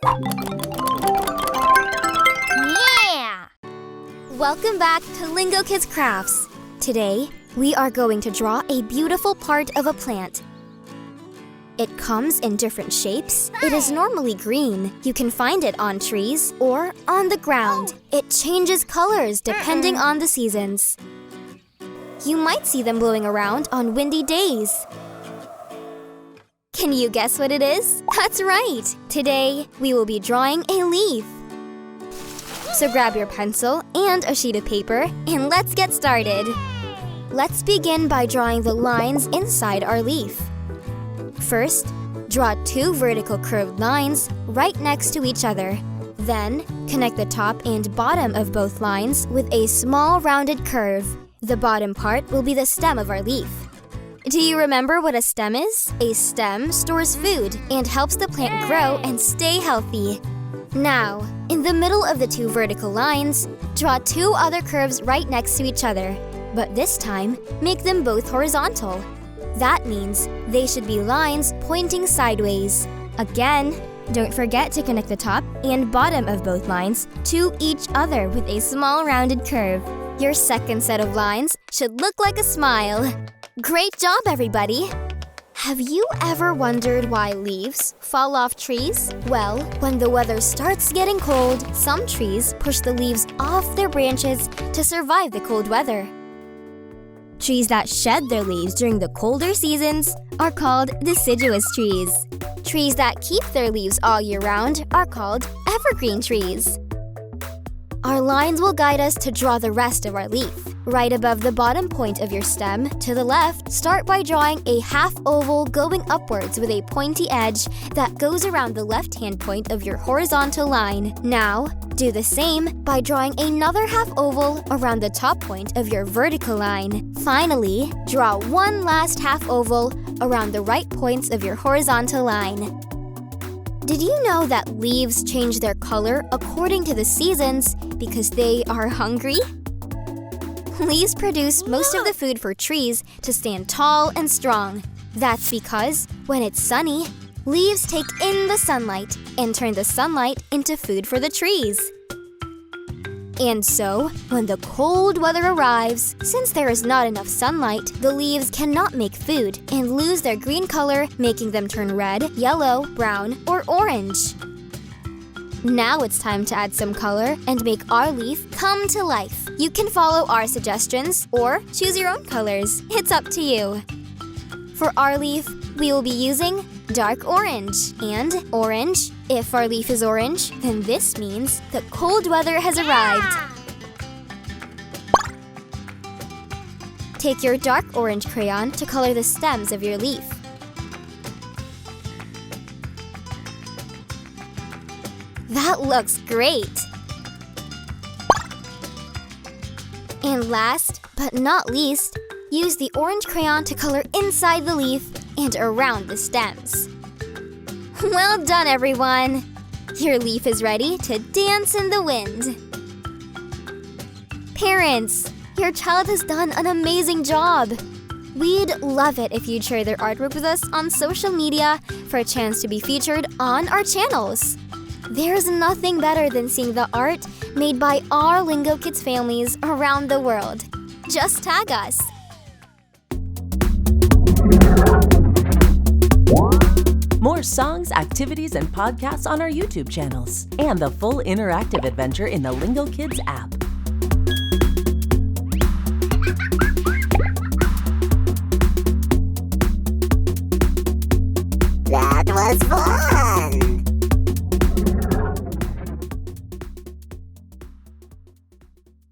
Yeah! Welcome back to Lingokids Crafts. Today, we are going to draw a beautiful part of a plant. It comes in different shapes. It is normally green. You can find it on trees or on the ground. It changes colors depending on the seasons. You might see them blowing around on windy days. Can you guess what it is? That's right! Today, we will be drawing a leaf. So grab your pencil and a sheet of paper and let's get started. Let's begin by drawing the lines inside our leaf. First, draw 2 vertical curved lines right next to each other. Then, connect the top and bottom of both lines with a small rounded curve. The bottom part will be the stem of our leaf. Do you remember what a stem is? A stem stores food and helps the plant grow and stay healthy. Now, in the middle of the 2 vertical lines, draw 2 other curves right next to each other. But this time, make them both horizontal. That means they should be lines pointing sideways. Again, don't forget to connect the top and bottom of both lines to each other with a small rounded curve. Your second set of lines should look like a smile. Great job, everybody! Have you ever wondered why leaves fall off trees? Well, when the weather starts getting cold, some trees push the leaves off their branches to survive the cold weather. Trees that shed their leaves during the colder seasons are called deciduous trees. Trees that keep their leaves all year round are called evergreen trees. Our lines will guide us to draw the rest of our leaf. Right above the bottom point of your stem, to the left, start by drawing a half oval going upwards with a pointy edge that goes around the left-hand point of your horizontal line. Now, do the same by drawing another half oval around the top point of your vertical line. Finally, draw one last half oval around the right points of your horizontal line. Did you know that leaves change their color according to the seasons because they are hungry? Leaves produce most of the food for trees to stand tall and strong. That's because, when it's sunny, leaves take in the sunlight and turn the sunlight into food for the trees. And so, when the cold weather arrives, since there is not enough sunlight, the leaves cannot make food and lose their green color, making them turn red, yellow, brown, or orange. Now it's time to add some color and make our leaf come to life. You can follow our suggestions or choose your own colors. It's up to you. For our leaf, we will be using dark orange and orange. If our leaf is orange, then this means the cold weather has arrived. Take your dark orange crayon to color the stems of your leaf. That looks great! And last, but not least, use the orange crayon to color inside the leaf and around the stems. Well done, everyone! Your leaf is ready to dance in the wind. Parents, your child has done an amazing job! We'd love it if you'd share their artwork with us on social media for a chance to be featured on our channels. There's nothing better than seeing the art made by our Lingokids families around the world. Just tag us. More songs, activities, and podcasts on our YouTube channels, and the full interactive adventure in the Lingokids app. That was fun!